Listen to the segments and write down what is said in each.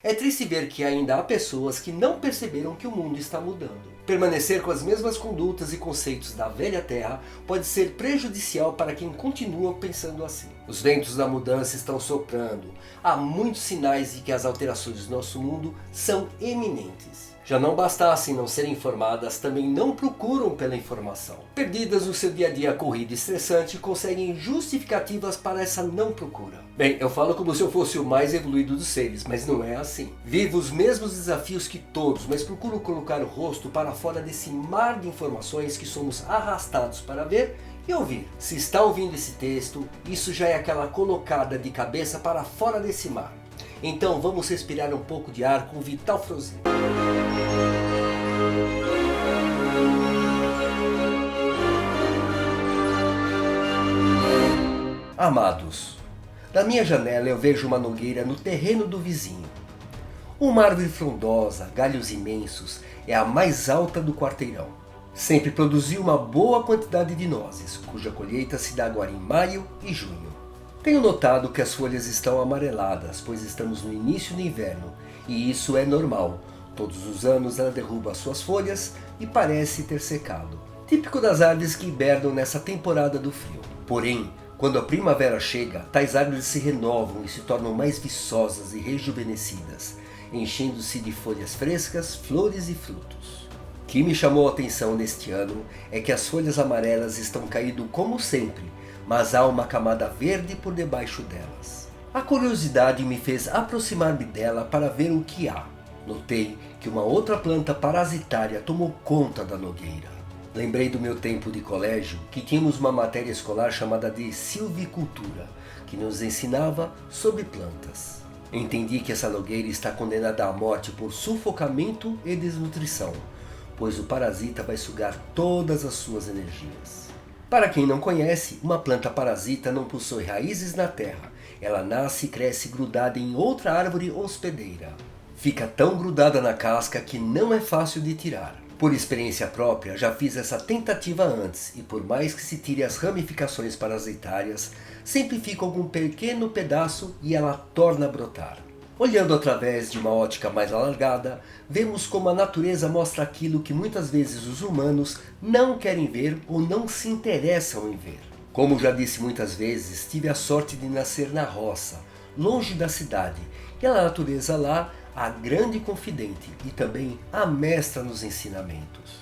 É triste ver que ainda há pessoas que não perceberam que o mundo está mudando. Permanecer com as mesmas condutas e conceitos da velha terra pode ser prejudicial para quem continua pensando assim. Os ventos da mudança estão soprando. Há muitos sinais de que as alterações do nosso mundo são eminentes. Já não bastassem não serem informadas, também não procuram pela informação. Perdidas no seu dia a dia corrido e estressante, conseguem justificativas para essa não procura. Bem, eu falo como se eu fosse o mais evoluído dos seres, mas não é assim. Vivo os mesmos desafios que todos, mas procuro colocar o rosto para fora desse mar de informações que somos arrastados para ver e ouvir. Se está ouvindo esse texto, isso já é aquela colocada de cabeça para fora desse mar. Então vamos respirar um pouco de ar com Vital Frozen. Amados, da minha janela eu vejo uma nogueira no terreno do vizinho. Uma árvore frondosa, galhos imensos, é a mais alta do quarteirão. Sempre produziu uma boa quantidade de nozes, cuja colheita se dá agora em maio e junho. Tenho notado que as folhas estão amareladas, pois estamos no início do inverno, e isso é normal. Todos os anos ela derruba suas folhas e parece ter secado. Típico das árvores que hibernam nessa temporada do frio. Porém, quando a primavera chega, tais árvores se renovam e se tornam mais viçosas e rejuvenescidas, enchendo-se de folhas frescas, flores e frutos. O que me chamou a atenção neste ano é que as folhas amarelas estão caindo como sempre, mas há uma camada verde por debaixo delas. A curiosidade me fez aproximar-me dela para ver o que há. Notei que uma outra planta parasitária tomou conta da nogueira. Lembrei do meu tempo de colégio que tínhamos uma matéria escolar chamada de silvicultura, que nos ensinava sobre plantas. Entendi que essa nogueira está condenada à morte por sufocamento e desnutrição, pois o parasita vai sugar todas as suas energias. Para quem não conhece, uma planta parasita não possui raízes na terra. Ela nasce e cresce grudada em outra árvore hospedeira. Fica tão grudada na casca que não é fácil de tirar. Por experiência própria, já fiz essa tentativa antes, e por mais que se tire as ramificações parasitárias, sempre fica algum pequeno pedaço e ela torna a brotar. Olhando através de uma ótica mais alargada, vemos como a natureza mostra aquilo que muitas vezes os humanos não querem ver ou não se interessam em ver. Como já disse muitas vezes, tive a sorte de nascer na roça, longe da cidade, e a natureza lá, a grande confidente e também a mestra nos ensinamentos.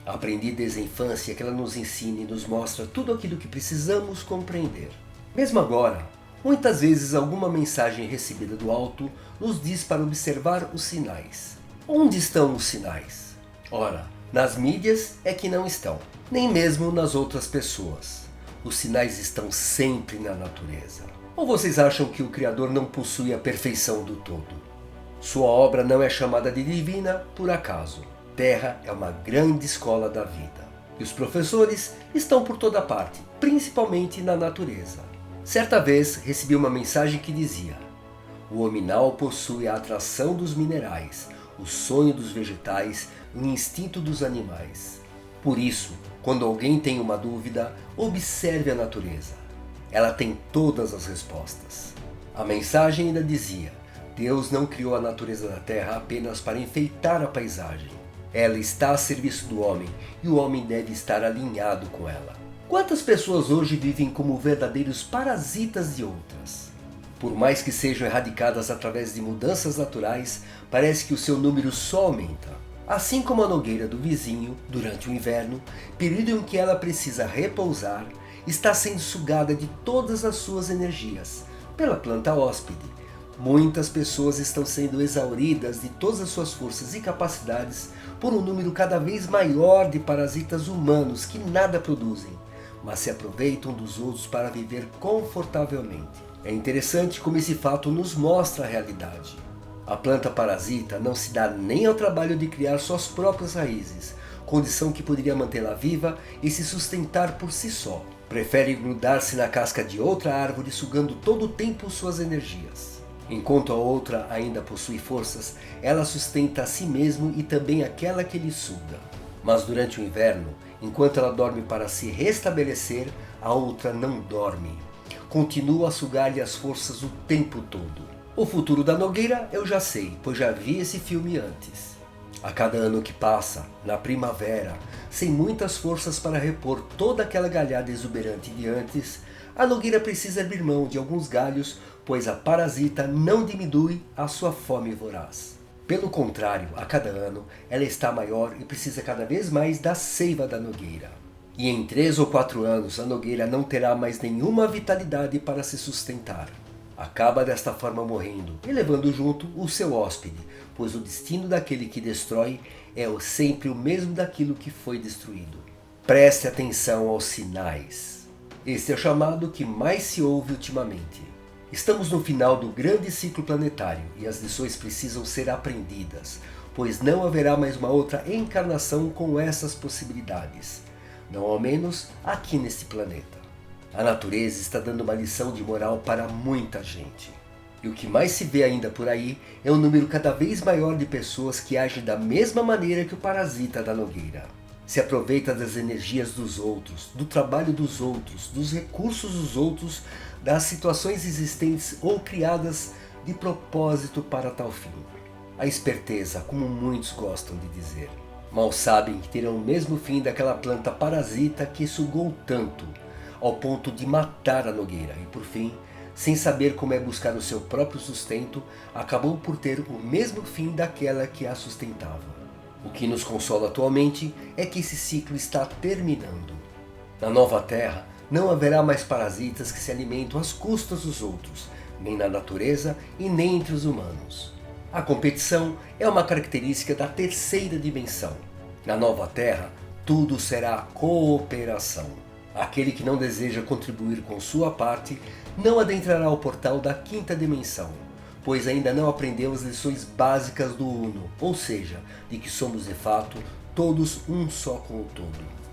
Aprendi desde a infância que ela nos ensina e nos mostra tudo aquilo que precisamos compreender. Mesmo agora, muitas vezes alguma mensagem recebida do alto nos diz para observar os sinais. Onde estão os sinais? Ora, nas mídias é que não estão, nem mesmo nas outras pessoas. Os sinais estão sempre na natureza. Ou vocês acham que o Criador não possui a perfeição do todo? Sua obra não é chamada de divina por acaso. Terra é uma grande escola da vida. E os professores estão por toda parte, principalmente na natureza. Certa vez recebi uma mensagem que dizia: o hominal possui a atração dos minerais, o sonho dos vegetais e o instinto dos animais. Por isso, quando alguém tem uma dúvida, observe a natureza. Ela tem todas as respostas. A mensagem ainda dizia: Deus não criou a natureza da terra apenas para enfeitar a paisagem. Ela está a serviço do homem e o homem deve estar alinhado com ela. Quantas pessoas hoje vivem como verdadeiros parasitas de outras? Por mais que sejam erradicadas através de mudanças naturais, parece que o seu número só aumenta. Assim como a nogueira do vizinho, durante o inverno, período em que ela precisa repousar, está sendo sugada de todas as suas energias pela planta hóspede. Muitas pessoas estão sendo exauridas de todas as suas forças e capacidades por um número cada vez maior de parasitas humanos que nada produzem, mas se aproveitam dos outros para viver confortavelmente. É interessante como esse fato nos mostra a realidade. A planta parasita não se dá nem ao trabalho de criar suas próprias raízes, condição que poderia mantê-la viva e se sustentar por si só. Prefere grudar-se na casca de outra árvore, sugando todo o tempo suas energias. Enquanto a outra ainda possui forças, ela sustenta a si mesma e também aquela que lhe suga. Mas durante o inverno, enquanto ela dorme para se restabelecer, a outra não dorme. Continua a sugar-lhe as forças o tempo todo. O futuro da Nogueira eu já sei, pois já vi esse filme antes. A cada ano que passa, na primavera, sem muitas forças para repor toda aquela galhada exuberante de antes, a Nogueira precisa abrir mão de alguns galhos, pois a parasita não diminui a sua fome voraz. Pelo contrário, a cada ano, ela está maior e precisa cada vez mais da seiva da Nogueira. E em 3 ou 4 anos, a Nogueira não terá mais nenhuma vitalidade para se sustentar. Acaba desta forma morrendo e levando junto o seu hóspede, pois o destino daquele que destrói é sempre o mesmo daquilo que foi destruído. Preste atenção aos sinais. Este é o chamado que mais se ouve ultimamente. Estamos no final do grande ciclo planetário e as lições precisam ser aprendidas, pois não haverá mais uma outra encarnação com essas possibilidades, não ao menos aqui neste planeta. A natureza está dando uma lição de moral para muita gente. E o que mais se vê ainda por aí é um número cada vez maior de pessoas que agem da mesma maneira que o parasita da Nogueira. Se aproveita das energias dos outros, do trabalho dos outros, dos recursos dos outros, das situações existentes ou criadas de propósito para tal fim. A esperteza, como muitos gostam de dizer. Mal sabem que terão o mesmo fim daquela planta parasita que sugou tanto, ao ponto de matar a Nogueira e por fim, sem saber como é buscar o seu próprio sustento, acabou por ter o mesmo fim daquela que a sustentava. O que nos consola atualmente é que esse ciclo está terminando. Na nova Terra, não haverá mais parasitas que se alimentam às custas dos outros, nem na natureza e nem entre os humanos. A competição é uma característica da terceira dimensão. Na nova Terra, tudo será cooperação. Aquele que não deseja contribuir com sua parte, não adentrará o portal da quinta dimensão, pois ainda não aprendeu as lições básicas do Uno, ou seja, de que somos de fato todos um só com o todo.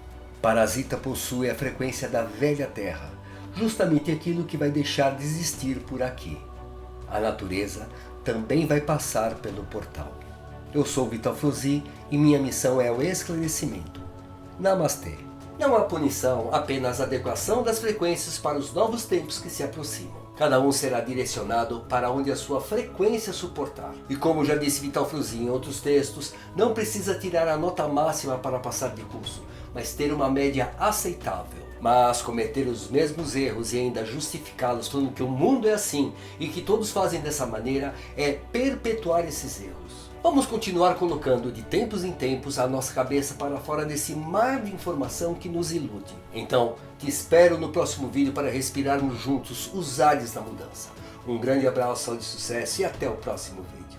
Parasita possui a frequência da velha Terra, justamente aquilo que vai deixar de existir por aqui. A natureza também vai passar pelo portal. Eu sou Vital Frozi e minha missão é o esclarecimento. Namastê. Não há punição, apenas adequação das frequências para os novos tempos que se aproximam. Cada um será direcionado para onde a sua frequência suportar. E como já disse Vital Frozi em outros textos, não precisa tirar a nota máxima para passar de curso, mas ter uma média aceitável. Mas cometer os mesmos erros e ainda justificá-los falando que o mundo é assim e que todos fazem dessa maneira é perpetuar esses erros. Vamos continuar colocando de tempos em tempos a nossa cabeça para fora desse mar de informação que nos ilude. Então, te espero no próximo vídeo para respirarmos juntos os ares da mudança. Um grande abraço, saúde e sucesso e até o próximo vídeo.